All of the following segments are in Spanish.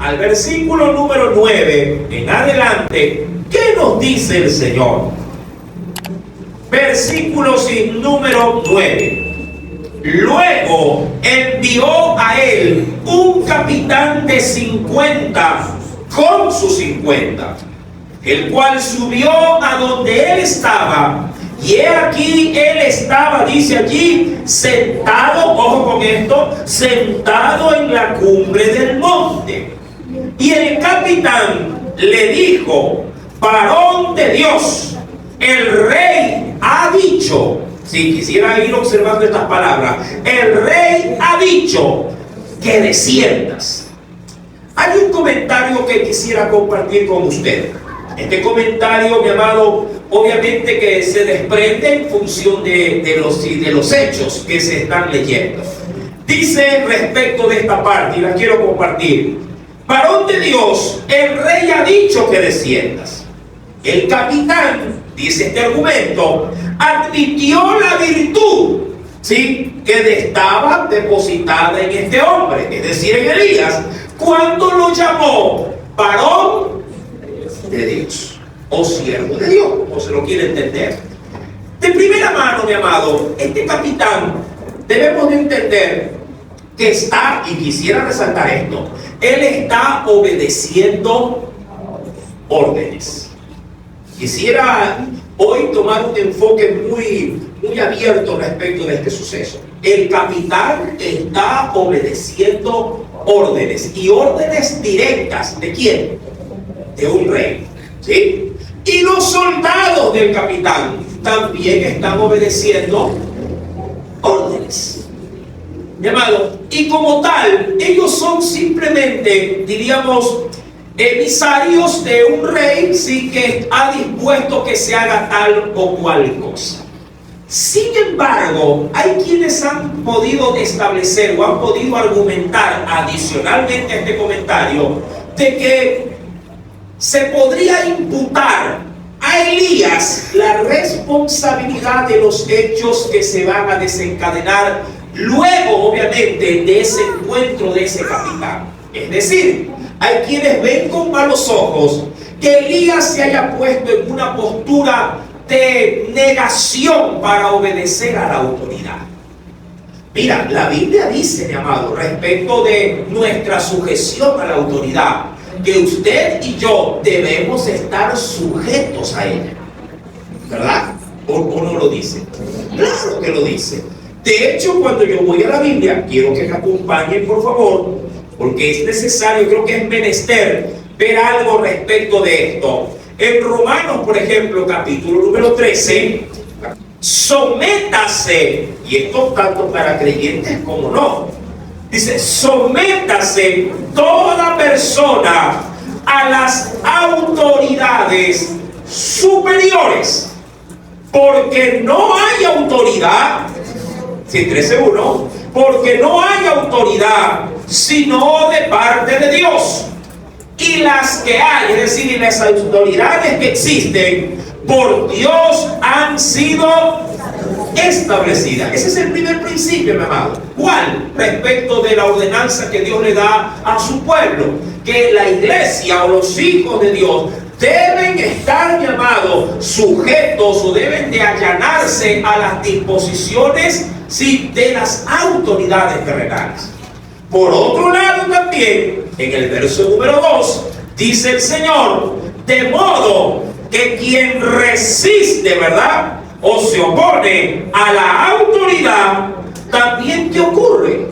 al versículo número 9 en adelante, ¿qué nos dice el Señor? Versículo número 9. Luego envió a él un capitán de 50 con sus 50, el cual subió a donde él estaba. Y he aquí, él estaba, dice allí, sentado, ojo con esto, sentado en la cumbre del monte. Y el capitán le dijo: varón de Dios, el rey ha dicho. Si quisiera ir observando estas palabras, el rey ha dicho que desciendas. Hay un comentario que quisiera compartir con usted. Este comentario, mi amado, obviamente que se desprende en función de los hechos que se están leyendo. Dice respecto de esta parte, y la quiero compartir: varón de Dios, el rey ha dicho que desciendas. El capitán, dice este argumento, admitió la virtud, ¿sí?, que estaba depositada en este hombre, es decir, en Elías, cuando lo llamó varón de Dios o siervo de Dios, o se lo quiere entender. De primera mano, mi amado, este capitán debemos de entender que está, y quisiera resaltar esto, él está obedeciendo órdenes. Quisiera hoy tomar un enfoque muy abierto respecto de este suceso. El capitán está obedeciendo órdenes, y órdenes directas. ¿De quién? De un rey, ¿sí? Y los soldados del capitán también están obedeciendo órdenes, mi amado, y como tal ellos son simplemente, diríamos, emisarios de un rey, sí, que ha dispuesto que se haga tal o cual cosa. Sin embargo, hay quienes han podido establecer o han podido argumentar adicionalmente a este comentario de que se podría imputar a Elías la responsabilidad de los hechos que se van a desencadenar luego, obviamente, de ese encuentro de ese capitán. Es decir, hay quienes ven con malos ojos que Elías se haya puesto en una postura de negación para obedecer a la autoridad. Mira, la Biblia dice, mi amado, respecto de nuestra sujeción a la autoridad, que usted y yo debemos estar sujetos a ella, ¿verdad? ¿O no lo dice? Claro que lo dice. De hecho, cuando yo voy a la Biblia, quiero que me acompañen, por favor, porque es necesario, creo que es menester ver algo respecto de esto. En Romanos, por ejemplo, capítulo número 13, sométase, y esto tanto para creyentes como no, dice: sométase toda persona a las autoridades superiores, porque no hay autoridad, si 13:1, porque no hay autoridad sino de parte de Dios, y las que hay, es decir, las autoridades que existen por Dios han sido establecidas. Ese es el primer principio, mi amado. ¿Cuál? Respecto de la ordenanza que Dios le da a su pueblo, que la iglesia o los hijos de Dios deben estar, mi amado, sujetos, o deben de allanarse a las disposiciones, sí, de las autoridades terrenales. Por otro lado, también en el verso número 2 dice el Señor: de modo que quien resiste, ¿verdad?, o se opone a la autoridad, también, ¿qué ocurre?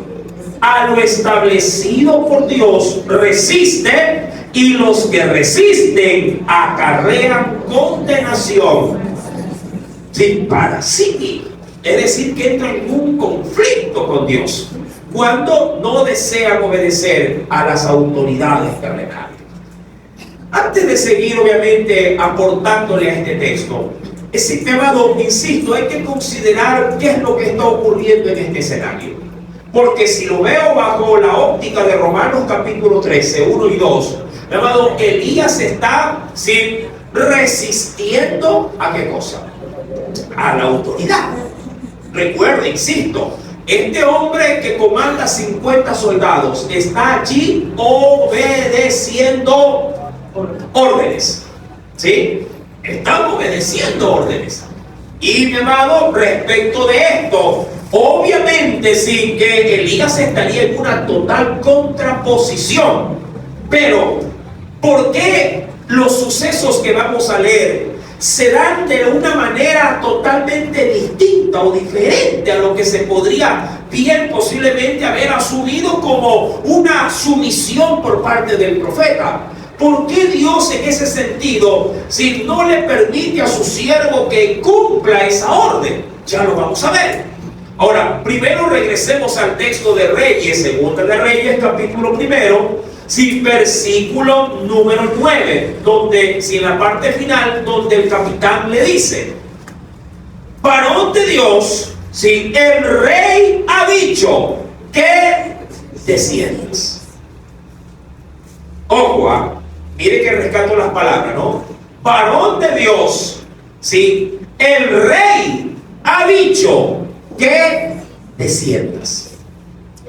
A lo establecido por Dios resiste, y los que resisten acarrean condenación, sí, para sí. Es decir, que entran en un conflicto con Dios cuando no desean obedecer a las autoridades terrenales. Antes de seguir, obviamente, aportándole a este texto, mi amado, insisto, hay que considerar qué es lo que está ocurriendo en este escenario. Porque si lo veo bajo la óptica de Romanos capítulo 13, 1 y 2, mi amado, Elías está, ¿sí?, resistiendo ¿a qué cosa? A la autoridad. Recuerda, insisto, Este hombre que comanda 50 soldados está allí obedeciendo órdenes. ¿Sí? Están obedeciendo órdenes. Y mi amado, respecto de esto, obviamente sí que Elías estaría en una total contraposición. Pero, ¿por qué los sucesos que vamos a leer se dan de una manera totalmente distinta o diferente a lo que se podría bien posiblemente haber asumido como una sumisión por parte del profeta? ¿Por qué Dios en ese sentido, si no le permite a su siervo que cumpla esa orden? Ya lo vamos a ver. Ahora, primero regresemos al texto de Reyes, Segunda de Reyes, capítulo 1, sí, versículo número 9, donde, si en la parte final, donde el capitán le dice: varón de Dios, si el rey ha dicho que desciendas. Ojo, mire que rescato las palabras, ¿no? Varón de Dios, si el rey ha dicho que desciendas.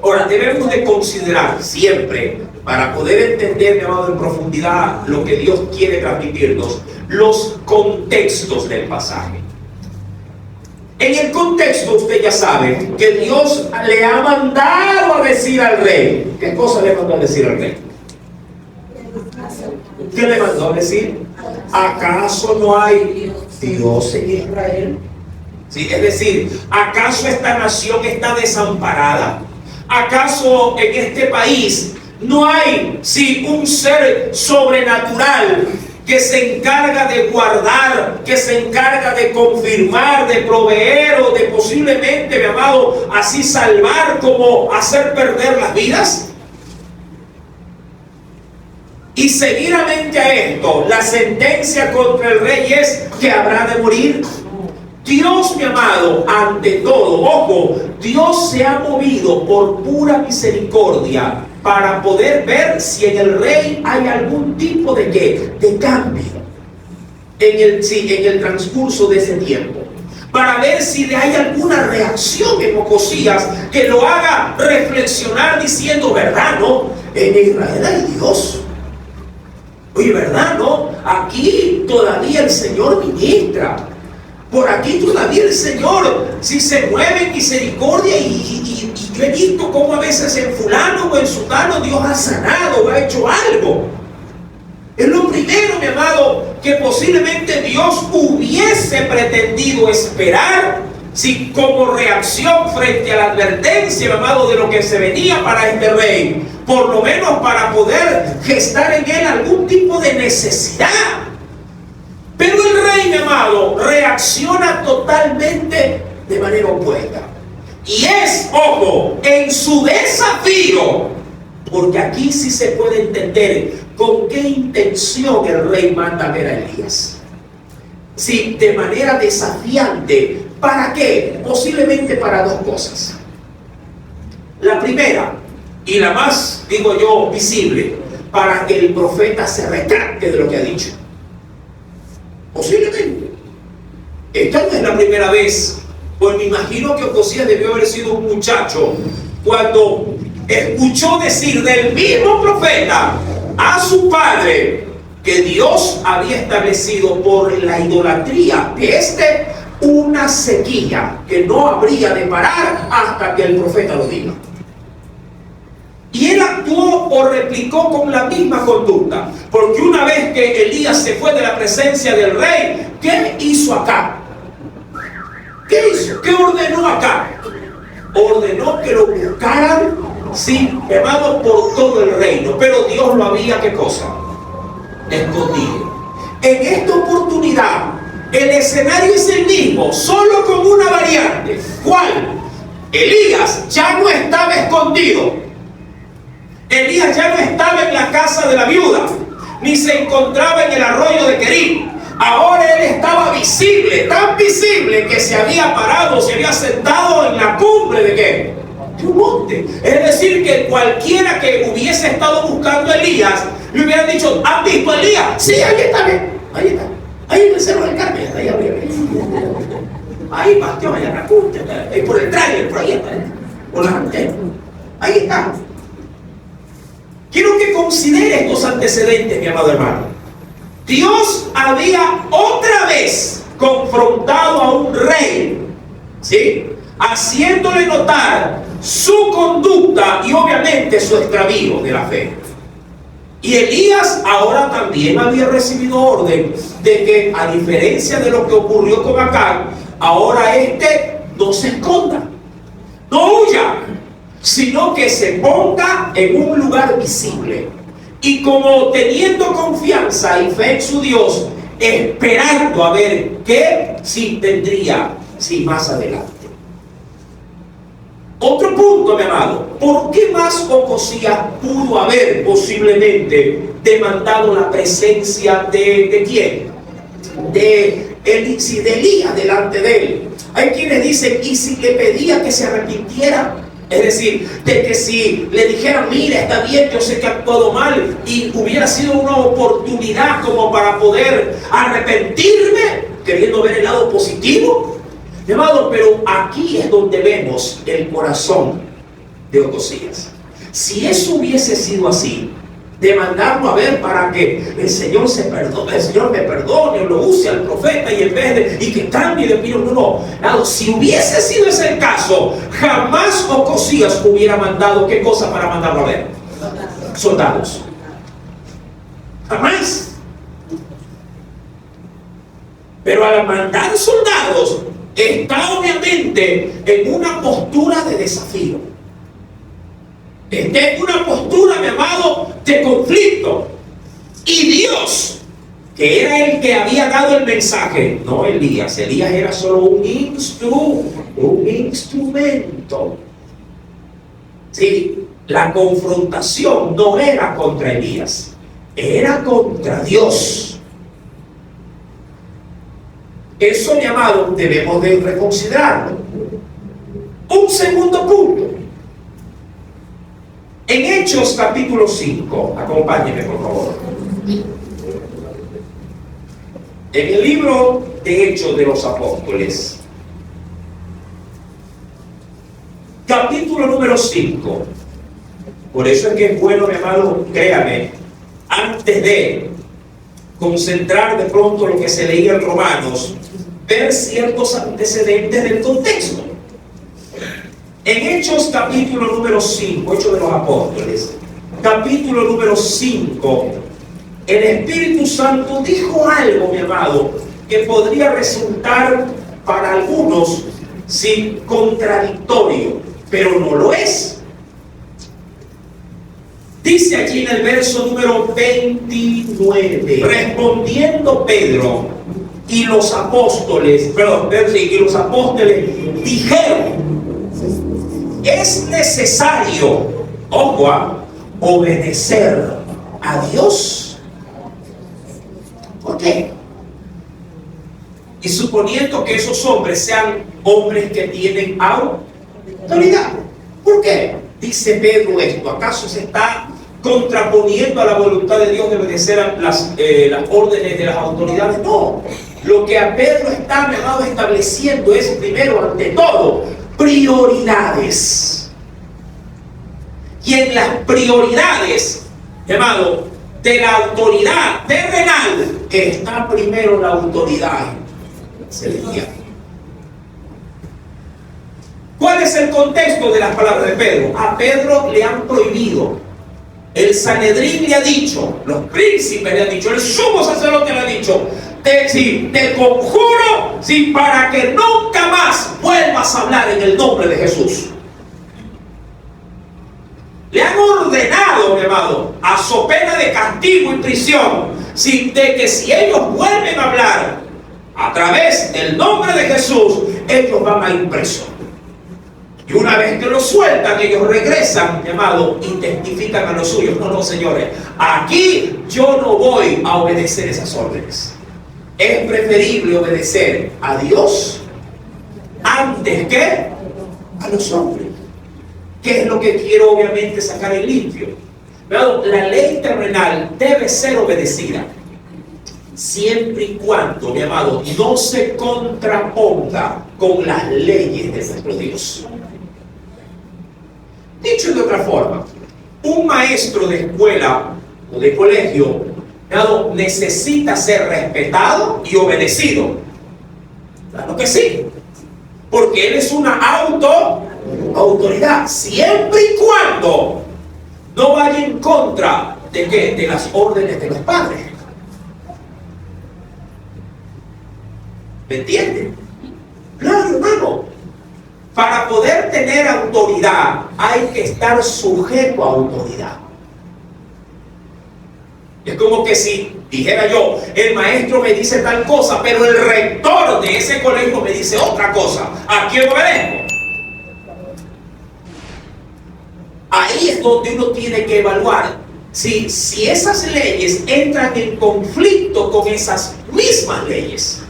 Ahora, debemos de considerar siempre, para poder entender, mi amado, en profundidad lo que Dios quiere transmitirnos, los contextos del pasaje. En el contexto, usted ya sabe que Dios le ha mandado a decir al rey. ¿Qué cosa le mandó a decir al rey? ¿Qué le mandó a decir? ¿Acaso no hay Dios en Israel? ¿Sí? Es decir, ¿acaso esta nación está desamparada? ¿Acaso en este país no hay, sí, un ser sobrenatural que se encarga de guardar, que se encarga de confirmar, de proveer o de posiblemente, mi amado, así salvar como hacer perder las vidas? Y seguidamente a esto, la sentencia contra el rey es que habrá de morir. Dios, mi amado, ante todo, ojo, Dios se ha movido por pura misericordia para poder ver si en el rey hay algún tipo de ¿qué? De cambio en el transcurso de ese tiempo, para ver si hay alguna reacción en Ocosías que lo haga reflexionar diciendo: ¿verdad, no? En Israel hay Dios. Oye, ¿verdad, no? Aquí todavía el Señor ministra. Por aquí todavía el Señor, si se mueve en misericordia, y yo he visto cómo a veces en fulano o en sutano Dios ha sanado o ha hecho algo. Es lo primero, mi amado, que posiblemente Dios hubiese pretendido esperar, si como reacción frente a la advertencia, mi amado, de lo que se venía para este rey, por lo menos para poder gestar en él algún tipo de necesidad. Pero el rey, mi amado, reacciona totalmente de manera opuesta. Y es, ojo, en su desafío, porque aquí sí se puede entender con qué intención el rey manda a ver a Elías. Sí, de manera desafiante. ¿Para qué? Posiblemente para dos cosas. La primera, y la más, digo yo, visible, para que el profeta se retracte de lo que ha dicho. Posiblemente. Esta no es la primera vez. Pues me imagino que Ocosías debió haber sido un muchacho cuando escuchó decir del mismo profeta a su padre que Dios había establecido por la idolatría de una sequía que no habría de parar hasta que el profeta lo diga. Y él actuó o replicó con la misma conducta, porque una vez que Elías se fue de la presencia del rey, ¿qué hizo acá? ¿Qué hizo? ¿Qué ordenó acá? Ordenó que lo buscaran, sí, hermano, por todo el reino, pero Dios lo había, ¿qué cosa? Escondido. En esta oportunidad, el escenario es el mismo, solo con una variante. ¿Cuál? Elías ya no estaba escondido. Elías ya no estaba en la casa de la viuda, ni se encontraba en el arroyo de Querit. Ahora él estaba visible, tan visible que se había parado, se había sentado en la cumbre de ¿qué? De un monte. Es decir, que cualquiera que hubiese estado buscando a Elías le hubieran dicho: ¿han visto a Elías? Sí, ahí está, ahí está. Ahí en el Cerro del Carmen, ahí arriba. Ahí, Bastión, allá en la cumbre, ahí por el tráiler, por ahí está. con las antenas. Ahí está. Quiero que considere estos antecedentes, mi amado hermano. Dios había otra vez confrontado a un rey, ¿sí?, haciéndole notar su conducta y obviamente su extravío de la fe. Y Elías ahora también había recibido orden de que, a diferencia de lo que ocurrió con Acab, ahora no se esconda, no huya, sino que se ponga en un lugar visible. Y como teniendo confianza y fe en su Dios, esperando a ver qué sí tendría, sí, más adelante. Otro punto, mi amado, ¿por qué más Ocosías pudo haber posiblemente demandado la presencia de quién? De Elías delante de él. Hay quienes dicen, ¿y si le pedía que se arrepintiera? Es decir, de que si le dijeran, mira, está bien, yo sé que he actuado mal, y hubiera sido una oportunidad como para poder arrepentirme, queriendo ver el lado positivo. Mi amado, pero aquí es donde vemos el corazón de Ocosías. Si eso hubiese sido así, demandarlo a ver para que el Señor me perdone, o lo use al profeta y en vez de, y que cambie de opinión, no. Si hubiese sido ese el caso, jamás Ocosías hubiera mandado, ¿qué cosa para mandarlo a ver? Soldados. Jamás. Pero al mandar soldados, está obviamente en una postura de desafío. Está en una postura, mi amado, de conflicto. Y Dios, que era el que había dado el mensaje, no Elías. Elías era solo un instrumento. Sí, la confrontación no era contra Elías, era contra Dios. Eso, mi amado, debemos de reconsiderarlo. Un segundo punto. En Hechos capítulo 5, acompáñenme por favor. En el libro de Hechos de los Apóstoles, capítulo número 5. Por eso es que es bueno, mi amado, créame, antes de concentrar de pronto lo que se leía en Romanos, ver ciertos antecedentes del contexto. En Hechos capítulo número 5, Hechos de los Apóstoles, capítulo número 5, el Espíritu Santo dijo algo, mi amado, que podría resultar para algunos, sí, contradictorio, pero no lo es. Dice allí en el verso número 29, respondiendo Pedro y los apóstoles, dijeron, es necesario, obedecer a Dios. ¿Por qué? Y suponiendo que esos hombres sean hombres que tienen autoridad. ¿Por qué dice Pedro esto? ¿Acaso se está contraponiendo a la voluntad de Dios de obedecer a las órdenes de las autoridades? No. Lo que a Pedro está, mi amado, estableciendo es, primero, ante todo, prioridades. Y en las prioridades, mi amado, de la autoridad terrenal, está primero la autoridad celestial. ¿Cuál es el contexto de las palabras de Pedro? A Pedro le han prohibido. El Sanedrín le ha dicho, los príncipes le han dicho, el sumo sacerdote le ha dicho, te conjuro, para que nunca más vuelvas a hablar en el nombre de Jesús. Le han ordenado, mi amado, a so pena de castigo y prisión, de que si ellos vuelven a hablar a través del nombre de Jesús, ellos van a ir presos. Y una vez que los sueltan, ellos regresan, mi amado, y testifican a los suyos. No, señores, aquí yo no voy a obedecer esas órdenes. Es preferible obedecer a Dios antes que a los hombres. ¿Qué es lo que quiero obviamente sacar en limpio? Mi amado, la ley terrenal debe ser obedecida siempre y cuando, mi amado, no se contraponga con las leyes de nuestro Dios. Dicho de otra forma, un maestro de escuela o de colegio necesita ser respetado y obedecido. Claro que sí, porque él es una autoridad, siempre y cuando no vaya en contra de ¿qué? De las órdenes de los padres. ¿Me entienden? Claro, hermano. Para poder tener autoridad hay que estar sujeto a autoridad. Es como que si dijera yo, el maestro me dice tal cosa, pero el rector de ese colegio me dice otra cosa. ¿A quién obedezco? Ahí es donde uno tiene que evaluar si esas leyes entran en conflicto con esas mismas leyes.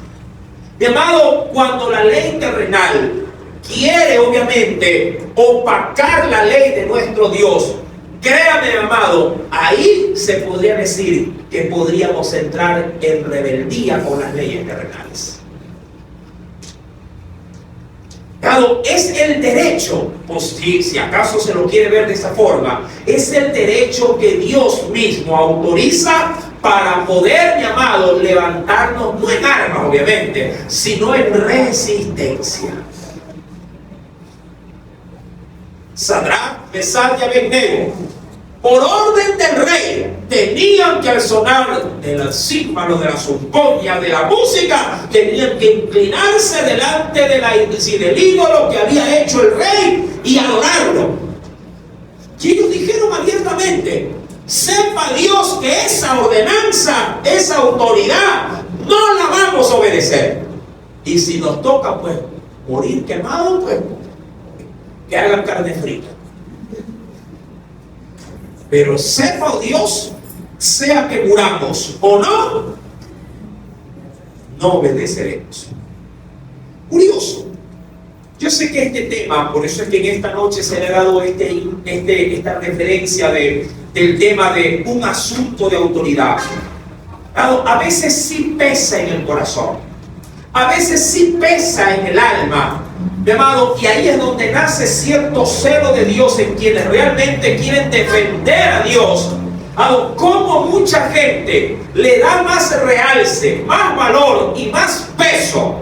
Mi amado, cuando la ley terrenal quiere obviamente opacar la ley de nuestro Dios, créame, amado, ahí se podría decir que podríamos entrar en rebeldía con las leyes terrenales. Claro, es el derecho, pues si acaso se lo quiere ver de esa forma, es el derecho que Dios mismo autoriza para poder, mi amado, levantarnos, no en armas obviamente, sino en resistencia. Sadrach, Mesach y Abednego, por orden del rey, tenían que al sonar del címbalo, de la zampoña, de la música, tenían que inclinarse delante del ídolo que había hecho el rey y adorarlo. Y ellos dijeron abiertamente: sepa Dios que esa ordenanza, esa autoridad, no la vamos a obedecer. Y si nos toca, pues, morir quemados, pues, que hagan carne frita. Pero sepa Dios, sea que muramos o no, no obedeceremos. Curioso. Yo sé que este tema, por eso es que en esta noche se le ha dado esta referencia del tema de un asunto de autoridad. A veces sí pesa en el corazón, a veces sí pesa en el alma, mi amado, y ahí es donde nace cierto celo de Dios en quienes realmente quieren defender a Dios. Como mucha gente le da más realce, más valor y más peso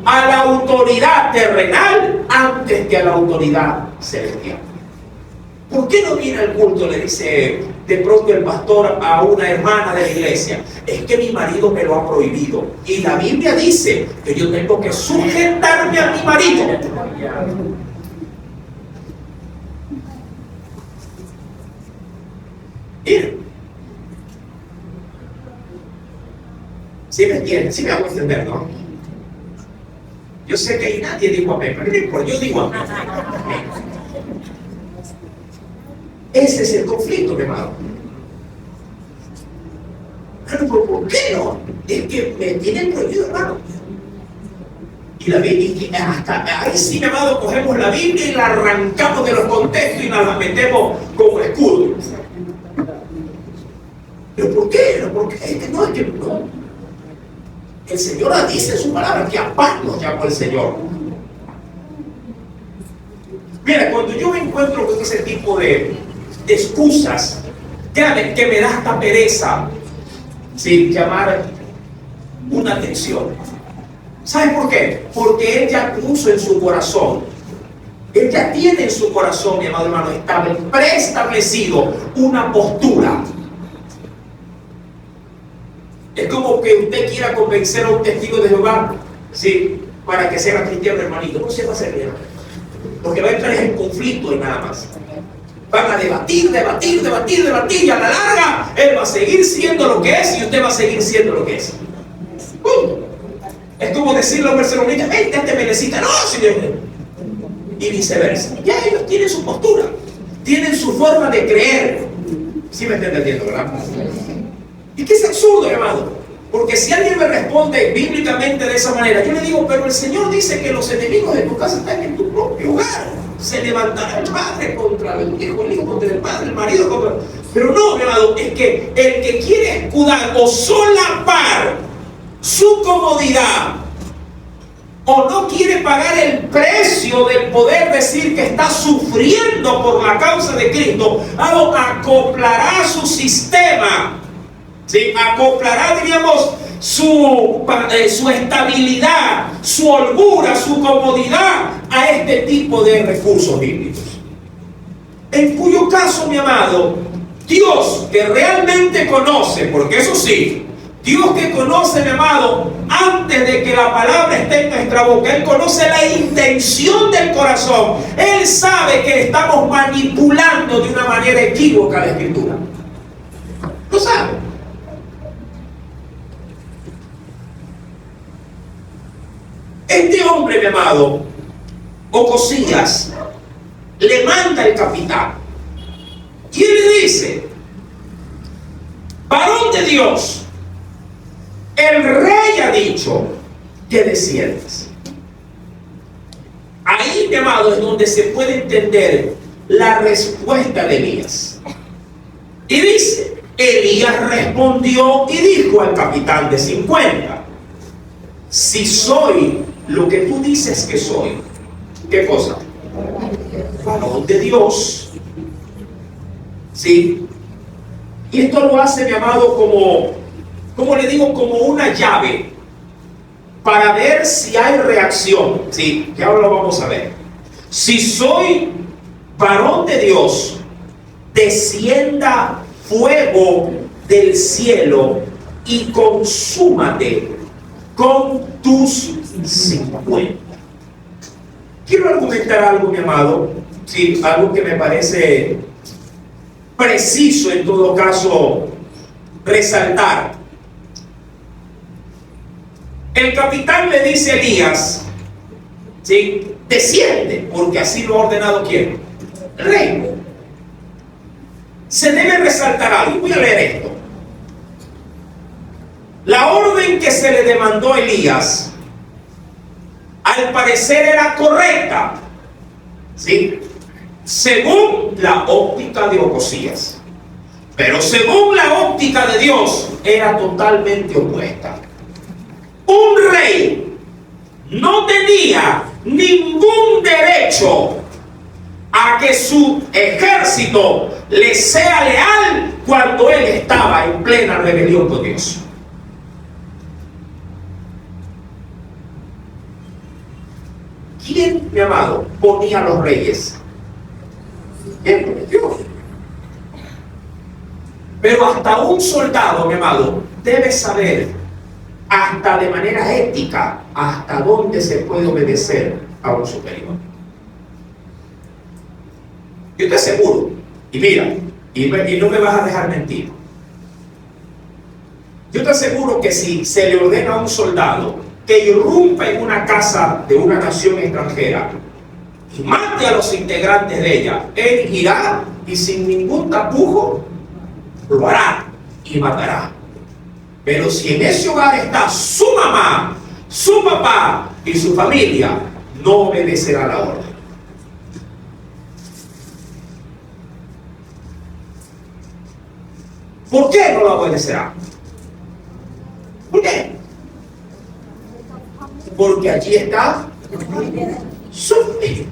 a la autoridad terrenal antes que a la autoridad celestial. ¿Por qué no viene al culto? Le dice de pronto el pastor a una hermana de la iglesia: es que mi marido me lo ha prohibido, y la Biblia dice que yo tengo que sujetarme a mi marido. Miren, ¿sí me entienden? ¿Sí me hago entender, no? Yo sé que ahí nadie dijo amén, pero no importa, yo digo amén. Ese es el conflicto, mi hermano. Pero ¿por qué no? Es que me tienen prohibido, hermano. Y la Biblia, hasta ahí sí, mi amado, cogemos la Biblia y la arrancamos de los contextos y nos la metemos como escudo. ¿Pero por qué? ¿Por qué? Es que no. El Señor dice en su palabra que a paz nos llamó el Señor. Mira, cuando yo me encuentro con ese tipo de excusas, créanme que me da hasta pereza sin llamar una atención. ¿Sabe por qué? Porque Él ya puso en su corazón, Él ya tiene en su corazón, mi amado hermano, preestablecido una postura. Es como que usted quiera convencer a un testigo de Jehová, ¿sí?, para que sea cristiano, hermanito. No se va a hacer bien, porque va a entrar en conflicto y nada más. Van a debatir, y a la larga él va a seguir siendo lo que es y usted va a seguir siendo lo que es. Es como decirle a un barcelonista: vente, me necesita. No, señor. Y viceversa. Ya ellos tienen su postura, tienen su forma de creer. ¿Sí me está entendiendo, verdad? Y que es absurdo, hermano. Porque si alguien me responde bíblicamente de esa manera, yo le digo: pero el Señor dice que los enemigos de tu casa están en tu propio hogar. Se levantará el padre contra el hijo contra el padre, el marido contra... Pero no, mi amado, es que el que quiere escudar o solapar su comodidad o no quiere pagar el precio del poder decir que está sufriendo por la causa de Cristo, acoplará su sistema, ¿sí? Acoplará, diríamos, su estabilidad, su holgura, su comodidad a este tipo de recursos bíblicos. En cuyo caso, mi amado, Dios que realmente conoce, porque eso sí, Dios que conoce, mi amado, antes de que la palabra esté en nuestra boca, Él conoce la intención del corazón. Él sabe que estamos manipulando de una manera equívoca la Escritura. Lo sabe. Este hombre, mi amado, Ocosías, le manda el capitán y él le dice: varón de Dios, el rey ha dicho que desciendas. Ahí, mi amado, es donde se puede entender la respuesta de Elías. Y dice: Elías respondió y dijo al capitán de 50: si soy lo que tú dices que soy, ¿qué cosa? Varón de Dios. ¿Sí? Y esto lo hace, mi amado, como le digo, como una llave para ver si hay reacción. Sí, que ahora lo vamos a ver. Si soy varón de Dios, descienda fuego del cielo y consúmate con tus 50. Quiero argumentar algo, mi amado, sí, algo que me parece preciso en todo caso resaltar. El capitán le dice a Elías, ¿sí?, desciende, porque así lo ha ordenado ¿quién? El rey. Se debe resaltar algo. Voy a leer esto. La orden que se le demandó a Elías, al parecer era correcta, ¿sí?, según la óptica de Ocosías, pero según la óptica de Dios era totalmente opuesta. Un rey no tenía ningún derecho a que su ejército le sea leal cuando él estaba en plena rebelión con Dios. ¿Quién, mi amado, ponía a los reyes? ¿Quién? Dios. Pero hasta un soldado, mi amado, debe saber, hasta de manera ética, hasta dónde se puede obedecer a un superior. Yo te aseguro, y mira, y no me vas a dejar mentir, yo te aseguro que si se le ordena a un soldado que irrumpa en una casa de una nación extranjera y mate a los integrantes de ella, él irá y sin ningún tapujo lo hará y matará. Pero si en ese hogar está su mamá, su papá y su familia, no obedecerá la orden. ¿Por qué no la obedecerá? ¿Por qué? Porque allí está su familia.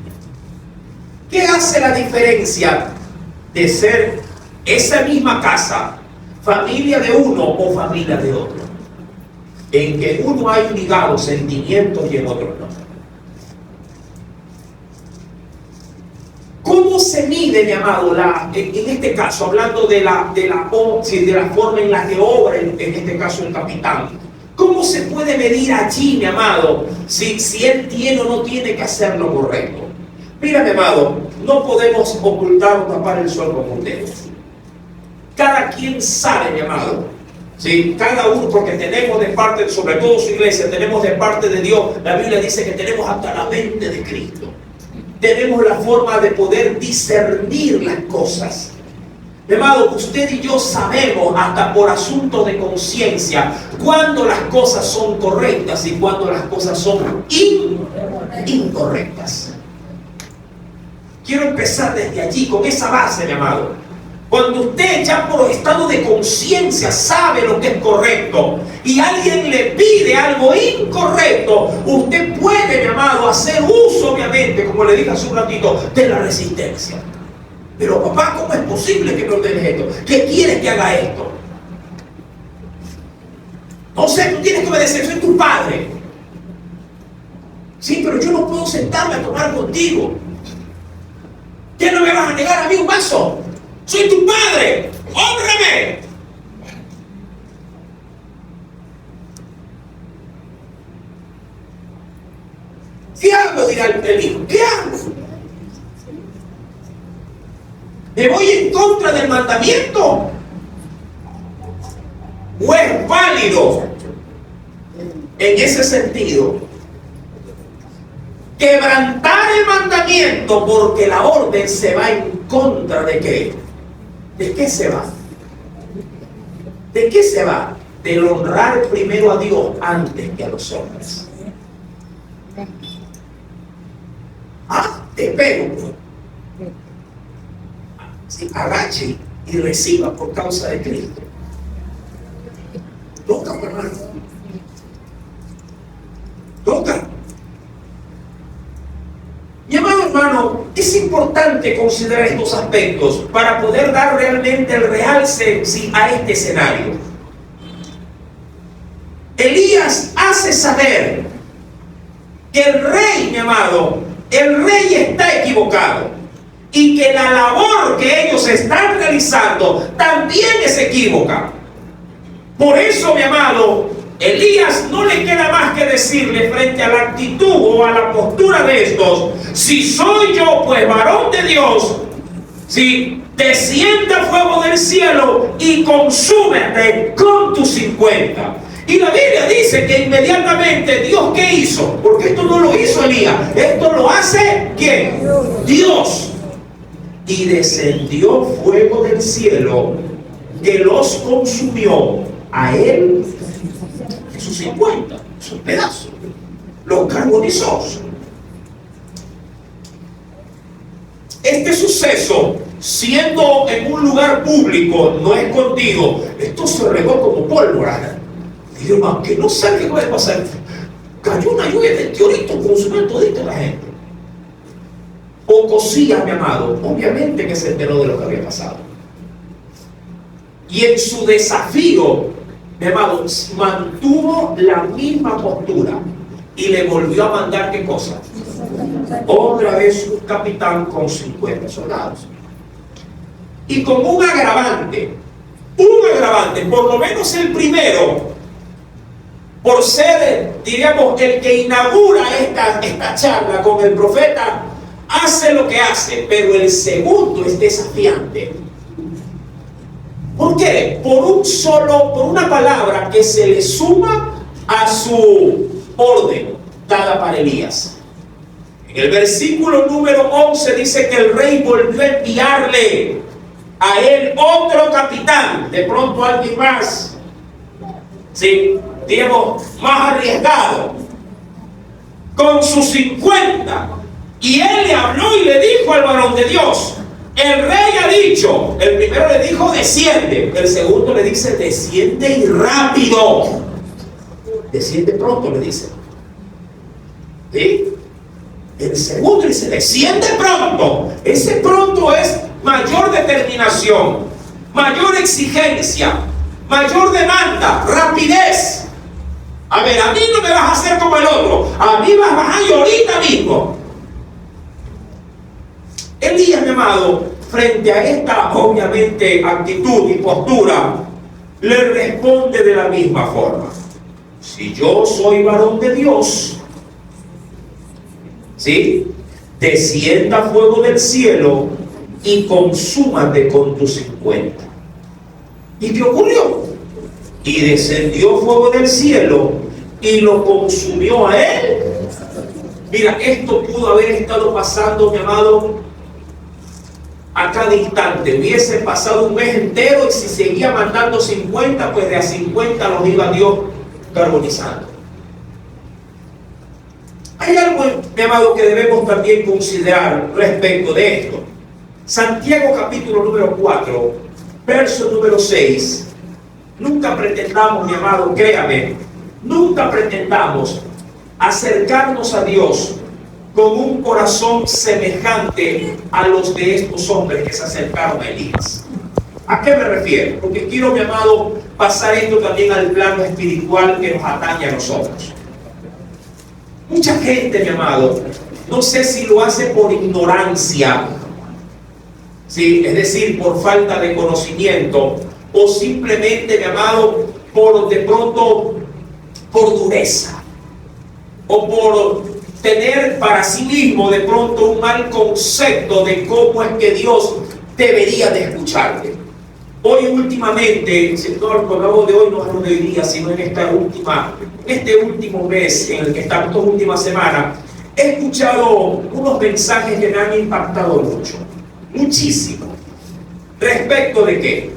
¿Qué hace la diferencia de ser esa misma casa, familia de uno o familia de otro? En que en uno hay ligados sentimientos y en otro no. ¿Cómo se mide, mi amado, en este caso, hablando de la forma en la que obra, en este caso, el capitán? ¿Cómo se puede medir allí, mi amado, si él tiene o no tiene que hacer lo correcto? Mira, mi amado, no podemos ocultar o tapar el sol con un dedo. Cada quien sabe, mi amado, ¿sí? Cada uno, porque tenemos de parte, sobre todo su iglesia, tenemos de parte de Dios. La Biblia dice que tenemos hasta la mente de Cristo. Tenemos la forma de poder discernir las cosas. Mi amado, usted y yo sabemos, hasta por asuntos de conciencia, cuándo las cosas son correctas y cuándo las cosas son incorrectas. Quiero empezar desde allí, con esa base, mi amado. Cuando usted ya por estado de conciencia sabe lo que es correcto y alguien le pide algo incorrecto, usted puede, mi amado, hacer uso, obviamente, como le dije hace un ratito, de la resistencia. Pero papá, ¿cómo es posible que me ordenes esto? ¿Qué quieres que haga esto? No sé, tú tienes que obedecer, soy tu padre. Sí, pero yo no puedo sentarme a tomar contigo. ¿Qué no me vas a negar a mí un vaso? Soy tu padre, ¡hónrame! ¿Qué hago? Dirá el hijo. ¿Qué hago? ¿Me voy en contra del mandamiento? ¿O es válido en ese sentido quebrantar el mandamiento porque la orden se va en contra de qué? ¿De qué se va? ¿De qué se va? Del honrar primero a Dios antes que a los hombres. Ah, te pego. Sí, agache y reciba por causa de Cristo. Toca, hermano. Toca. Mi amado hermano, es importante considerar estos aspectos para poder dar realmente el realce a este escenario. Elías hace saber que el rey, mi amado, el rey está equivocado y que la labor que ellos están realizando también es equívoca. Por eso, mi amado, Elías no le queda más que decirle frente a la actitud o a la postura de estos: si soy yo pues varón de Dios, si descienda fuego del cielo y consúmete con tus 50. Y la Biblia dice que inmediatamente Dios, ¿qué hizo? Porque esto no lo hizo Elías, esto lo hace ¿quién? Dios. Y descendió fuego del cielo que los consumió a él, sus 50, sus pedazos, los carbonizó. Este suceso, siendo en un lugar público, no escondido, esto se regó como pólvora. Y hermano, que no sabe qué puede pasar. Cayó una lluvia de meteoritos, consumió todita la gente. Ocosías, mi amado, obviamente que se enteró de lo que había pasado. Y en su desafío, mi amado, mantuvo la misma postura y le volvió a mandar ¿qué cosa? Otra vez un capitán con 50 soldados. Y con un agravante, por lo menos el primero, por ser, diríamos, el que inaugura esta charla con el profeta, hace lo que hace, pero el segundo es desafiante. ¿Por qué? Por una palabra que se le suma a su orden dada para Elías. En el versículo número 11 dice que el rey volvió a enviarle a él otro capitán, de pronto alguien más, sí, digamos, más arriesgado, con sus 50. Y él le habló y le dijo al varón de Dios: el rey ha dicho. El primero le dijo: desciende. El segundo le dice: desciende y rápido. Desciende pronto, le dice. ¿Sí? El segundo le dice: desciende pronto. Ese pronto es mayor determinación, mayor exigencia, mayor demanda, rapidez. A ver, a mí no me vas a hacer como el otro. A mí vas a bajar y ahorita mismo. Elías, mi amado, frente a esta obviamente actitud y postura, le responde de la misma forma: si yo soy varón de Dios, ¿sí?, descienda fuego del cielo y consúmate con tus 50. ¿Y qué ocurrió? Y descendió fuego del cielo y lo consumió a él. Mira, esto pudo haber estado pasando, mi amado, a cada instante. Hubiese pasado un mes entero y si seguía mandando 50, pues de a 50 los iba Dios carbonizando. Hay algo, mi amado, que debemos también considerar respecto de esto. Santiago capítulo número 4, verso número 6. Nunca pretendamos, mi amado, créame, nunca pretendamos acercarnos a Dios con un corazón semejante a los de estos hombres que se acercaron a Elías. ¿A qué me refiero? Porque quiero, mi amado, pasar esto también al plano espiritual que nos atañe a nosotros. Mucha gente, mi amado, no sé si lo hace por ignorancia, ¿sí? Es decir, por falta de conocimiento, o simplemente, mi amado, por de pronto, por dureza, o por tener para sí mismo de pronto un mal concepto de cómo es que Dios debería de escucharte. Hoy últimamente, no el programa de hoy no es de hoy día, sino en este último mes en el que estamos, esta última semana, he escuchado unos mensajes que me han impactado mucho, muchísimo. ¿Respecto de qué?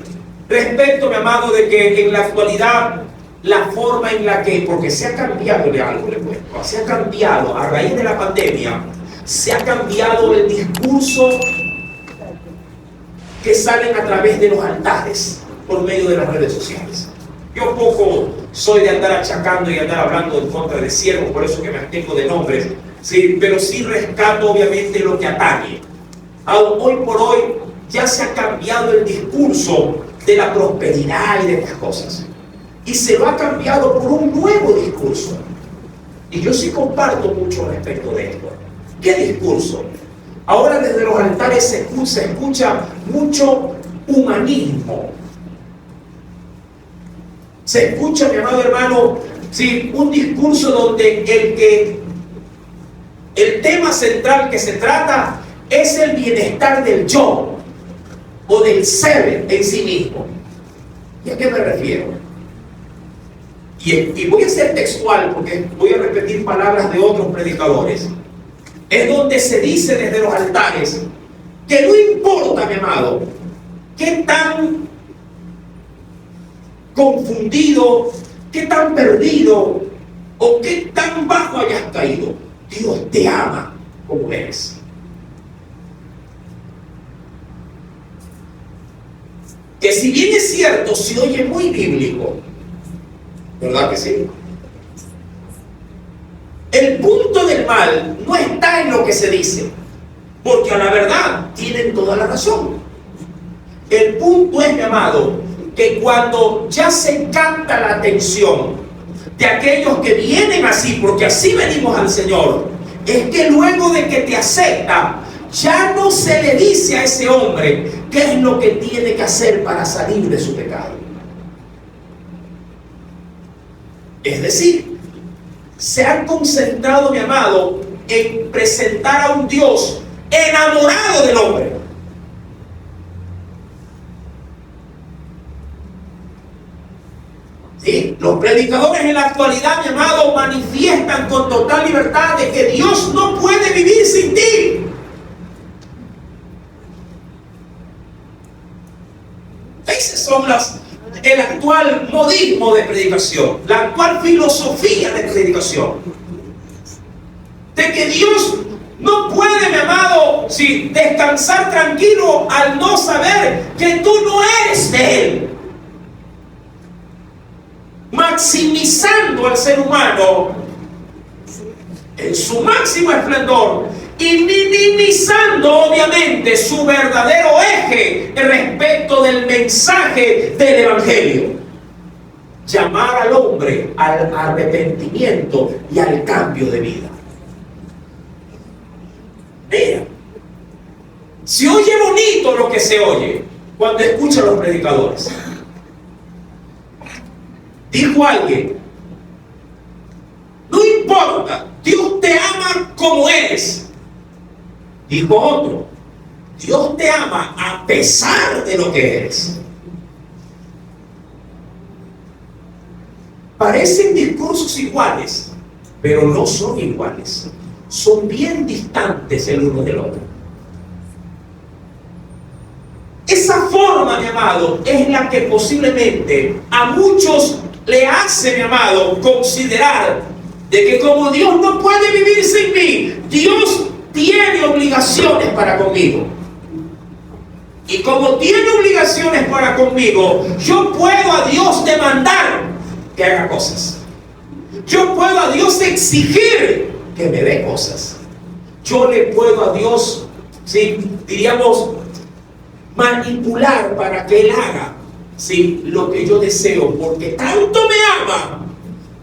Respecto, mi amado, de que en la actualidad la forma en la que, porque se ha cambiado de algo, le cuento, se ha cambiado a raíz de la pandemia, se ha cambiado el discurso que salen a través de los altares por medio de las redes sociales. Yo poco soy de andar achacando y andar hablando en contra de siervos, por eso que me abstengo de nombres, ¿sí? Pero sí rescato obviamente lo que atañe. Hoy por hoy ya se ha cambiado el discurso de la prosperidad y de estas cosas, y se lo ha cambiado por un nuevo discurso, y yo sí comparto mucho respecto de esto. ¿Qué discurso? Ahora desde los altares se escucha mucho humanismo. Se escucha, mi amado hermano, ¿sí? Un discurso donde el tema central que se trata es el bienestar del yo o del ser en sí mismo. ¿Y a qué me refiero? Y voy a ser textual porque voy a repetir palabras de otros predicadores. Es donde se dice desde los altares que no importa, mi amado, qué tan confundido, qué tan perdido o qué tan bajo hayas caído, Dios te ama como eres. Que si bien es cierto, se oye muy bíblico, ¿verdad que sí? El punto del mal no está en lo que se dice, porque a la verdad tienen toda la razón. El punto es, mi amado, que cuando ya se capta la atención de aquellos que vienen así, porque así venimos al Señor, es que luego de que te acepta, ya no se le dice a ese hombre qué es lo que tiene que hacer para salir de su pecado. Es decir, se han concentrado, mi amado, en presentar a un Dios enamorado del hombre. ¿Sí? Los predicadores en la actualidad, mi amado, manifiestan con total libertad de que Dios no puede vivir sin ti. Esas son el actual modismo de predicación, la actual filosofía de predicación, de que Dios no puede, mi amado, descansar tranquilo al no saber que tú no eres de Él, maximizando al ser humano en su máximo esplendor y minimizando obviamente su verdadero eje respecto del mensaje del Evangelio: llamar al hombre al arrepentimiento y al cambio de vida. Mira, se oye bonito lo que se oye cuando escuchan los predicadores. Dijo alguien: no importa, Dios te ama como eres. Dijo otro: Dios te ama a pesar de lo que eres. Parecen discursos iguales, pero no son iguales. Son bien distantes el uno del otro. Esa forma, mi amado, es la que posiblemente a muchos le hace, mi amado, considerar de que como Dios no puede vivir sin mí, Dios tiene obligaciones para conmigo. Y como tiene obligaciones para conmigo, yo puedo a Dios demandar que haga cosas. Yo puedo a Dios exigir que me dé cosas. Yo le puedo a Dios, ¿sí?, diríamos, manipular para que Él haga, ¿sí?, lo que yo deseo, porque tanto me ama,